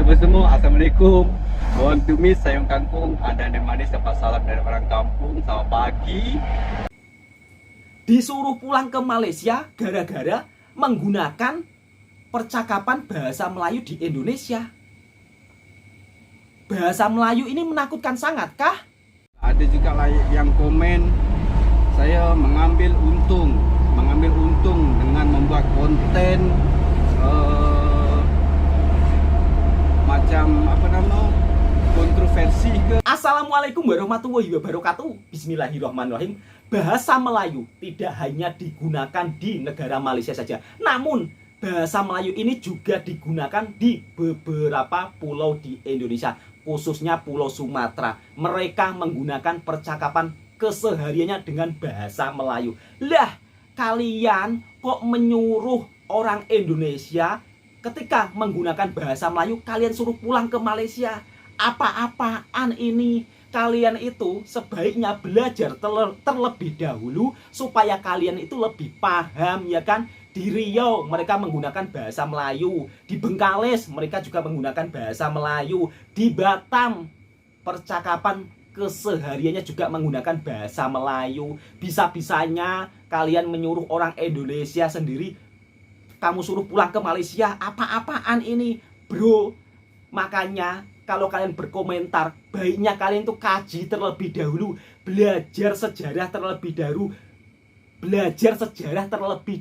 Baik semua, Assalamualaikum. Mohon tumis sayur kangkung, ada yang manis dapat salam dari orang kampung. Selamat pagi. Disuruh pulang ke Malaysia gara-gara menggunakan percakapan bahasa Melayu di Indonesia. Bahasa Melayu ini menakutkan sangat kah? Ada juga yang komen, saya mengambil untung dengan membuat konten macam kontroversi ke. Assalamualaikum warahmatullahi wabarakatuh. Bismillahirrahmanirrahim. Bahasa Melayu tidak hanya digunakan di negara Malaysia saja, namun bahasa Melayu ini juga digunakan di beberapa pulau di Indonesia, khususnya Pulau Sumatera. Mereka menggunakan percakapan kesehariannya dengan bahasa Melayu. Lah, kalian kok menyuruh orang Indonesia ketika menggunakan bahasa Melayu, kalian suruh pulang ke Malaysia? Apa-apaan ini? Kalian itu sebaiknya belajar terlebih dahulu supaya kalian itu lebih paham, ya kan? Di Riau mereka menggunakan bahasa Melayu, di Bengkalis mereka juga menggunakan bahasa Melayu, di Batam percakapan kesehariannya juga menggunakan bahasa Melayu. Bisa-bisanya kalian menyuruh orang Indonesia sendiri, kamu suruh pulang ke Malaysia. Apa-apaan ini, bro? Makanya kalau kalian berkomentar, baiknya kalian tuh kaji terlebih dahulu, belajar sejarah terlebih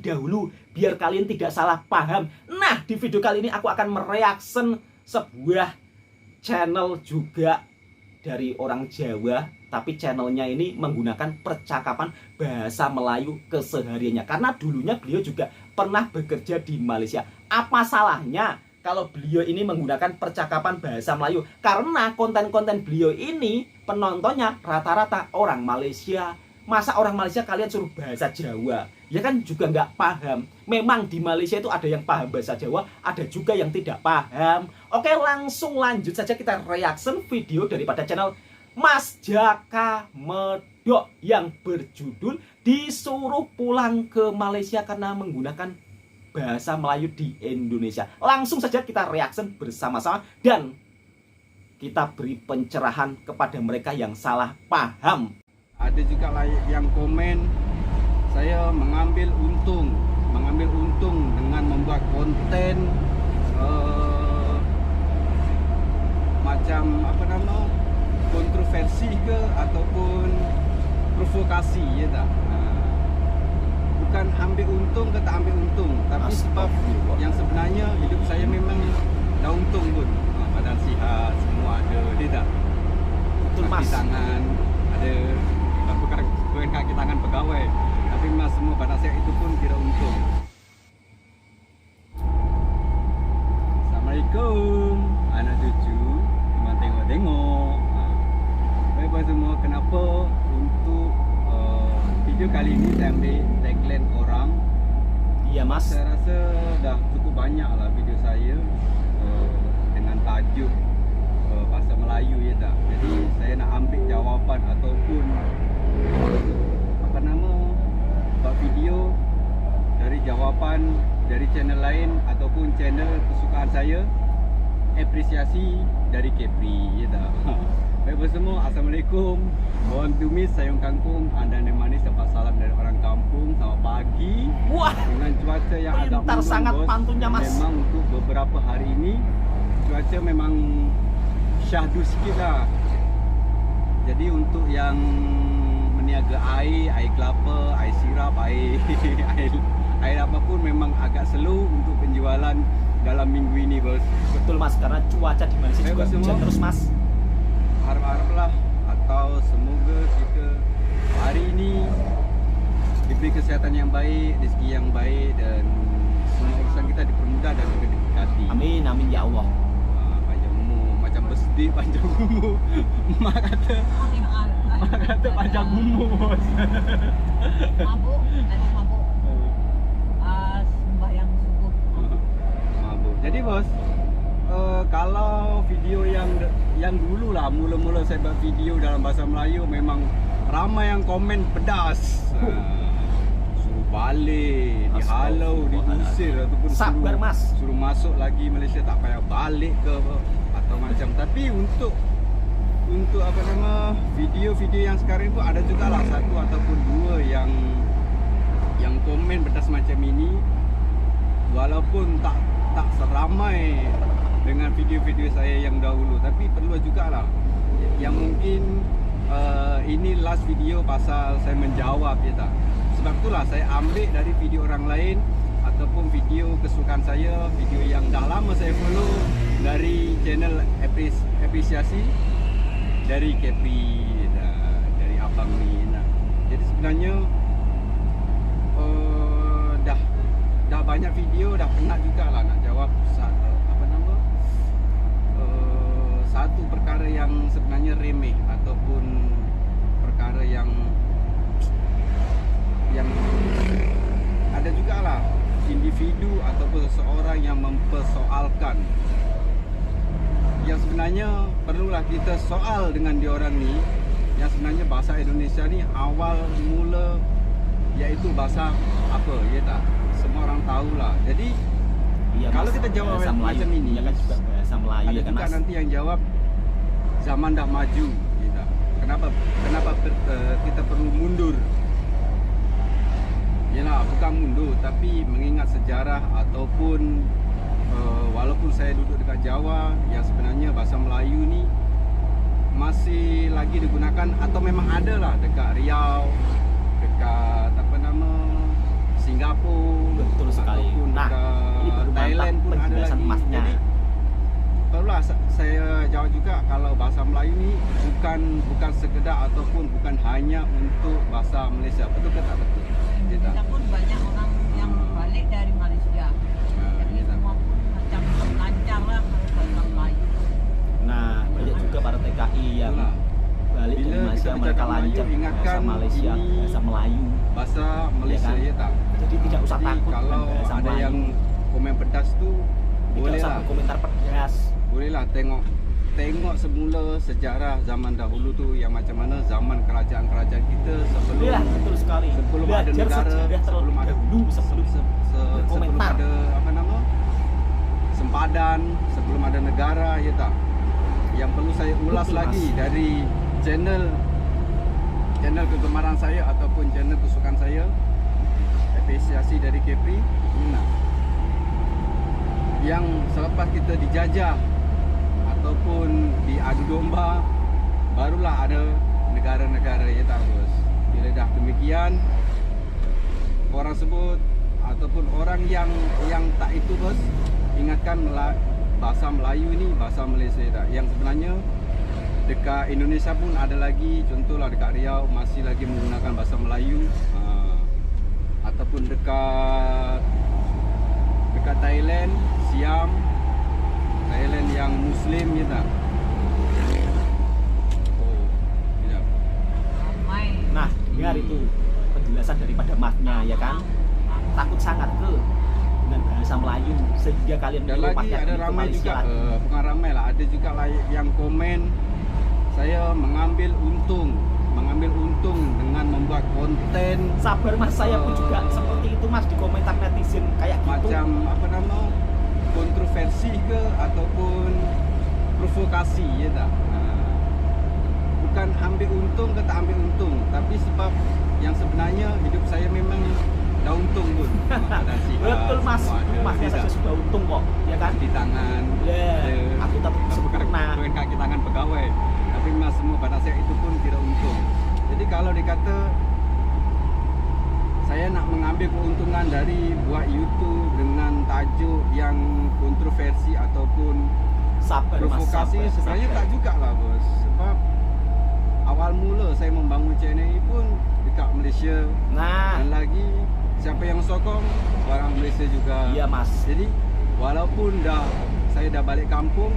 dahulu, biar kalian tidak salah paham. Nah, di video kali ini aku akan mereaction sebuah channel juga dari orang Jawa, tapi channelnya ini menggunakan percakapan bahasa Melayu kesehariannya, karena dulunya beliau juga pernah bekerja di Malaysia. Apa salahnya kalau beliau ini menggunakan percakapan bahasa Melayu? Karena konten-konten beliau ini penontonnya rata-rata orang Malaysia. Masa orang Malaysia kalian suruh bahasa Jawa? Ya kan juga nggak paham. Memang di Malaysia itu ada yang paham bahasa Jawa, ada juga yang tidak paham. Oke, langsung lanjut saja kita reaction video daripada channel Mas Jaka Medok yang berjudul disuruh pulang ke Malaysia karena menggunakan bahasa Melayu di Indonesia. Langsung saja kita reaction bersama-sama dan kita beri pencerahan kepada mereka yang salah paham. Ada juga yang komen, saya mengambil untung dengan membuat konten macam kontroversi ke ataupun provokasi, ya tak? Bukan ambil untung ke tak ambil untung, tapi sebab yang sebenarnya hidup saya memang dah untung pun. Badan sihat, semua ada, dia tak? Betul, Mas. Kaki tangan ada, bukan kaki tangan pegawai, tapi mas semua badan sihat itu pun kira untung. Assalamualaikum anak cucu, cuma tengok-tengok. Baik semua, kenapa untuk video kali ini saya ambil tagline orang? Iya, Mas. Saya rasa dah cukup banyak lah video saya dengan tajuk bahasa Melayu, ya tak? Jadi saya nak ambil jawapan ataupun buat video dari jawapan dari channel lain ataupun channel kesukaan saya, apresiasi dari Kepri, ya tak? Baik semua, Assalamualaikum. Mohon tumis sayur kangkung, anda yang manis dapat salam dari orang kampung. Selamat pagi. Wah, dengan cuaca yang agak pintar sangat bos. pantunnya, Mas. Memang untuk beberapa hari ini cuaca memang syahdu sikit lah. Jadi untuk yang meniaga air kelapa, air sirap, air apapun memang agak slow untuk penjualan dalam minggu ini, bos. Betul, Mas, karena cuaca di Malaysia Baik, juga Mas, hujan semua. terus, Mas. Harap-haraplah atau semoga kita hari ini diberi kesihatan yang baik, rezeki yang baik, dan semua urusan kita dipermudah dan juga diberkati. Amin, amin ya Allah. Panjang umur, macam bersedih panjang umur. Mak kata panjang umur, bos. Mabuk, lagi mabuk. Sembahyang subuh. Mabuk. Jadi bos, kalau video yang dulu lah, mula-mula saya buat video dalam bahasa Melayu, memang ramai yang komen pedas. Suruh balik, dihalau, diusir ataupun Sabar, Mas. suruh masuk lagi Malaysia, tak payah balik ke atau macam. Tapi untuk apa nama video-video yang sekarang itu ada juga lah satu ataupun dua yang komen pedas macam ini, walaupun tak seramai dengan video-video saya yang dahulu, tapi perlu juga lah yang mungkin ini last video pasal saya menjawab ya tak. Sebab itulah saya ambil dari video orang lain ataupun video kesukaan saya, video yang dah lama saya follow dari channel apresiasi dari Kepri, dari abang ni. Nah, jadi sebenarnya dah banyak video, dah penat juga lah nak jawab satu perkara yang sebenarnya remeh ataupun perkara yang ada juga lah individu ataupun seseorang yang mempersoalkan yang sebenarnya perlulah kita soal dengan diorang ni, yang sebenarnya bahasa Indonesia ni awal mula iaitu bahasa apa, ya tak? Semua orang tahulah. Jadi Iya, kalau Mas, kita jawab bahasa Melayu, macam ini, ya kan juga bahasa Melayu ada ya kan juga Mas. nanti yang jawab zaman dah maju, ya tak? Kenapa kita perlu mundur? Yalah, bukan mundur tapi mengingat sejarah ataupun walaupun saya duduk dekat Jawa, yang sebenarnya bahasa Melayu ni masih lagi digunakan atau memang ada lah dekat Riau, dekat apa nama Singapura, Betul sekali. ataupun Nah, ini baru dekat Thailand mantap pun ada penjelasan lagi. Masnya. Jadi perlulah saya jawab juga kalau bahasa Melayu ni bukan sekedar ataupun bukan hanya untuk bahasa Malaysia. Betul ke tak betul? Indonesia pun banyak orang yang balik dari Malaysia. Jadi ya tak? semua pun macam lancar lah kalau bahasa Melayu. Nah, banyak juga para TKI yang Itulah. balik dari Bila Malaysia kita mereka bercakap Melayu, lancar bahasa ingatkan Malaysia, ini bahasa Melayu. Bahasa Malaysia, Ya kan? ya tak? Jadi tidak usah Jadi takut kalau dengan bahasa ada Melayu. yang komen pedas tu, Tidak boleh usah lah. berkomentar pedas. Bolehlah tengok semula sejarah zaman dahulu tu yang macam mana zaman kerajaan-kerajaan kita sebelum Iya, betul sekali. sebelum ada Belajar negara, sejarah sebelum ada dahulu, sebelum sebelum berkomentar. ada apa nama sempadan, sebelum ada negara, ya tak? Yang perlu saya ulas Betul, lagi Mas. dari channel kegemaran saya ataupun channel kesukaan saya, apresiasi dari Kepri. Nah, yang selepas kita dijajah ataupun diadu domba, barulah ada negara-negara, ya tak bos? Bila dah demikian, orang sebut ataupun orang yang tak itu bos, ingatkan bahasa Melayu ini bahasa Malaysia, tak? Yang sebenarnya dekat Indonesia pun ada lagi, contohlah dekat Riau masih lagi menggunakan bahasa Melayu, ataupun dekat Thailand, Siam, Thailand yang Muslim, ya tak? Oh, tidak. Ramai. Nah, dengar itu penjelasan daripada Masnya ya kan. Takut sangat ke dengan bahasa Melayu sehingga kalian Dan meniru lagi Masnya ada ke ramai Malaysia juga, lagi. bukan ramai lah, ada juga lah yang komen saya mengambil untung dengan membuat konten Sabar Mas, saya pun juga seperti itu Mas, di komentar netizen kayak gitu. macam apa nama kontroversi ke ataupun provokasi, ya tak? Bukan ambil untung ke tak ambil untung, tapi sebab yang sebenarnya hidup saya memang dah untung pun. Ada sihat, Betul Mas, semua ada, Masnya ya saja tak? sudah untung kok, ya kan? Di tangan Ya, ada aku tetap sempurna. bukan kaki tangan pegawai, tapi mas semua pada saat itu pun tidak untung. Jadi kalau dikata saya nak mengambil keuntungan dari buat YouTube dengan tajuk yang kontroversi ataupun Sabar Mas, provokasi, sabar, sebenarnya sabar. tak jugalah bos. Sebab awal mula saya membangun channel ini pun dekat Malaysia, Nah, dan lagi siapa yang sokong, orang Malaysia juga. iya Mas. Jadi walaupun saya dah balik kampung,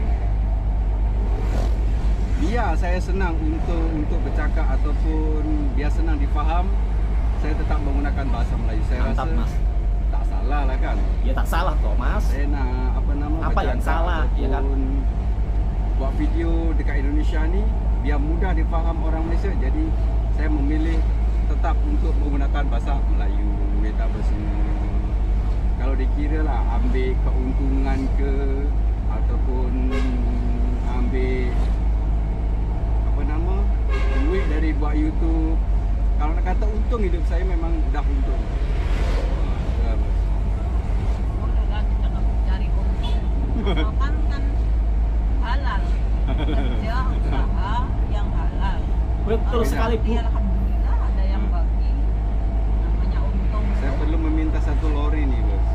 biar saya senang untuk bercakap ataupun biar senang difaham, saya tetap menggunakan bahasa Melayu. Saya Mantap rasa Mas. tak salah lah kan. Ya tak salah kok Mas. Saya nak Apa yang bercakap salah, ya kan? ataupun buat video dekat Indonesia ni biar mudah difaham orang Malaysia. Jadi saya memilih tetap untuk menggunakan bahasa Melayu, ya tak bersemua. Kalau dikira lah ambil keuntungan ke ataupun ambil apa nama duit dari buat YouTube. Kalau nak kata untung, hidup saya memang dah untung. Itulah bos. Boleh lah kita nak cari untung. Kan halal. Kerja usaha yang halal. Betul sekali Bu. Ya, alhamdulillah ada yang bagi. Namanya untung. Saya perlu meminta satu lori nih bos.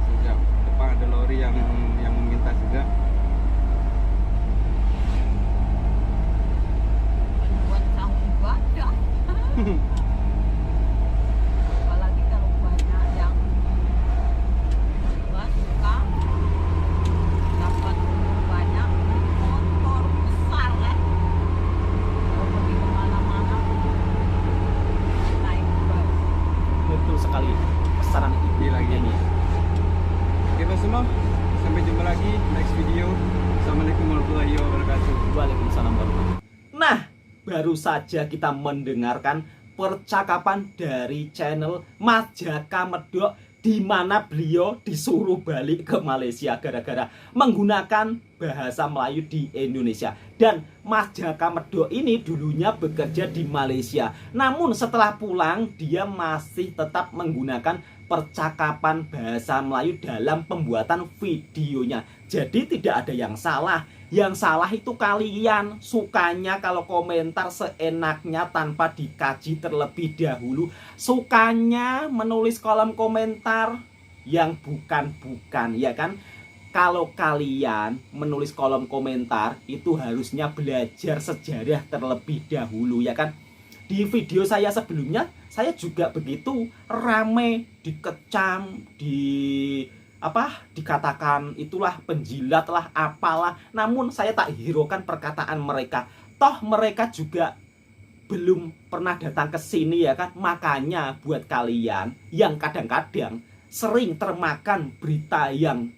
Sejak depan ada lori yang meminta juga. Buat sahur ibadah. Apalagi kalau banyak yang suka dapat banyak motor besar ya. Kalau pergi kemana-mana naik bus. Betul sekali. Pesanan Ini lagi ini. Oke bos semua, sampai jumpa lagi next video. Assalamualaikum warahmatullahi wabarakatuh. Waalaikumsalam warahmatullahi wabarakatuh. Nah, baru saja kita mendengarkan percakapan dari channel Mas Jaka Medok, di mana beliau disuruh balik ke Malaysia gara-gara menggunakan bahasa Melayu di Indonesia. Dan Mas Jaka Medok ini dulunya bekerja di Malaysia, namun setelah pulang dia masih tetap menggunakan percakapan bahasa Melayu dalam pembuatan videonya. Jadi tidak ada yang salah. Yang salah itu kalian sukanya kalau komentar seenaknya tanpa dikaji terlebih dahulu. Sukanya menulis kolom komentar yang bukan-bukan, ya kan? Kalau kalian menulis kolom komentar itu harusnya belajar sejarah terlebih dahulu, ya kan? Di video saya sebelumnya saya juga begitu, rame dikecam, dikatakan itulah penjilat lah, apalah. Namun saya tak hiraukan perkataan mereka. Toh mereka juga belum pernah datang ke sini, ya kan? Makanya buat kalian yang kadang-kadang sering termakan berita yang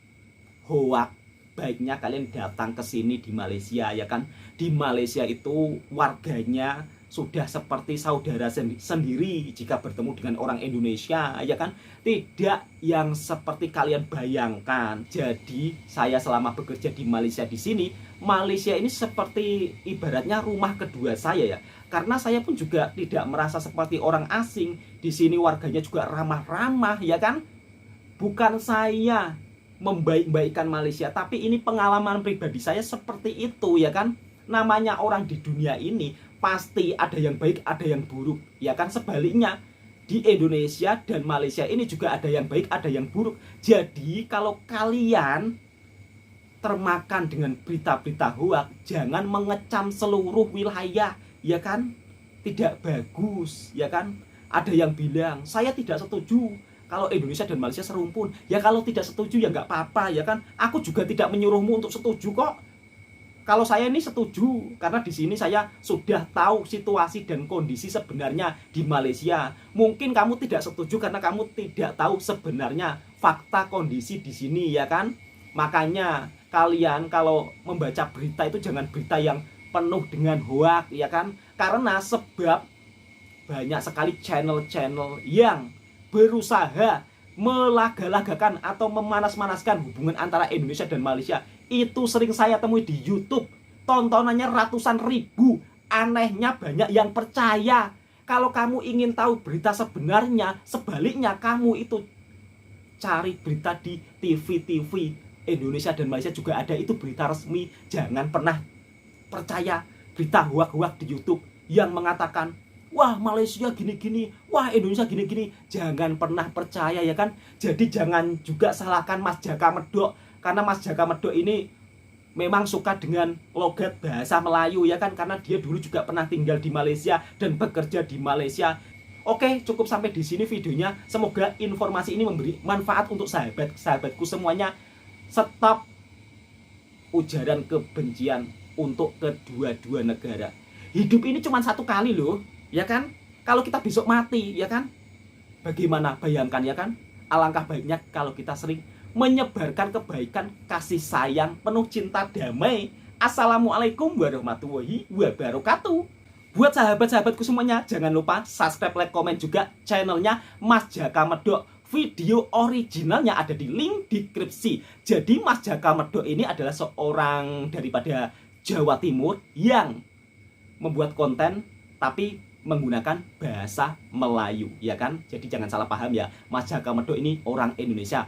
hoak, baiknya kalian datang ke sini di Malaysia, ya kan? Di Malaysia itu warganya sudah seperti saudara sendiri jika bertemu dengan orang Indonesia, ya kan? Tidak yang seperti kalian bayangkan. Jadi saya selama bekerja di Malaysia di sini, Malaysia ini seperti ibaratnya rumah kedua saya, ya. Karena saya pun juga tidak merasa seperti orang asing. Di sini warganya juga ramah-ramah, ya kan? Bukan saya membaik-baikkan Malaysia, tapi ini pengalaman pribadi saya seperti itu, ya kan? Namanya orang di dunia ini pasti ada yang baik, ada yang buruk, ya kan? Sebaliknya di Indonesia dan Malaysia ini juga ada yang baik, ada yang buruk. Jadi kalau kalian termakan dengan berita-berita hoak, jangan mengecam seluruh wilayah, ya kan? Tidak bagus, ya kan? Ada yang bilang saya tidak setuju kalau Indonesia dan Malaysia serumpun. Ya kalau tidak setuju ya nggak apa-apa, ya kan? Aku juga tidak menyuruhmu untuk setuju kok. Kalau saya ini setuju, karena di sini saya sudah tahu situasi dan kondisi sebenarnya di Malaysia. Mungkin kamu tidak setuju karena kamu tidak tahu sebenarnya fakta kondisi di sini, ya kan? Makanya kalian kalau membaca berita itu jangan berita yang penuh dengan hoak, ya kan? Karena sebab banyak sekali channel-channel yang berusaha melaga-lagakan atau memanas-manaskan hubungan antara Indonesia dan Malaysia. Itu sering saya temui di YouTube. Tontonannya ratusan ribu. Anehnya banyak yang percaya. Kalau kamu ingin tahu berita sebenarnya, sebaliknya kamu itu cari berita di TV-TV Indonesia dan Malaysia juga ada, itu berita resmi. Jangan pernah percaya berita hoak-hoak di YouTube yang mengatakan wah Malaysia gini-gini, wah Indonesia gini-gini. Jangan pernah percaya, ya kan? Jadi jangan juga salahkan Mas Jaka Medok, karena Mas Jaka Medok ini memang suka dengan logat bahasa Melayu, ya kan? Karena dia dulu juga pernah tinggal di Malaysia dan bekerja di Malaysia. Oke, cukup sampai di sini videonya. Semoga informasi ini memberi manfaat untuk sahabat-sahabatku semuanya. Stop ujaran kebencian untuk kedua-dua negara. Hidup ini cuma satu kali loh, ya kan? Kalau kita besok mati, ya kan? Bagaimana? Bayangkan, ya kan? Alangkah baiknya kalau kita sering menyebarkan kebaikan, kasih sayang, penuh cinta damai. Assalamualaikum warahmatullahi wabarakatuh. Buat sahabat-sahabatku semuanya, jangan lupa subscribe, like, komen juga channelnya Mas Jaka Medok. Video originalnya ada di link deskripsi. Jadi Mas Jaka Medok ini adalah seorang daripada Jawa Timur yang membuat konten tapi menggunakan bahasa Melayu, ya kan? Jadi jangan salah paham ya, Mas Jaka Medok ini orang Indonesia,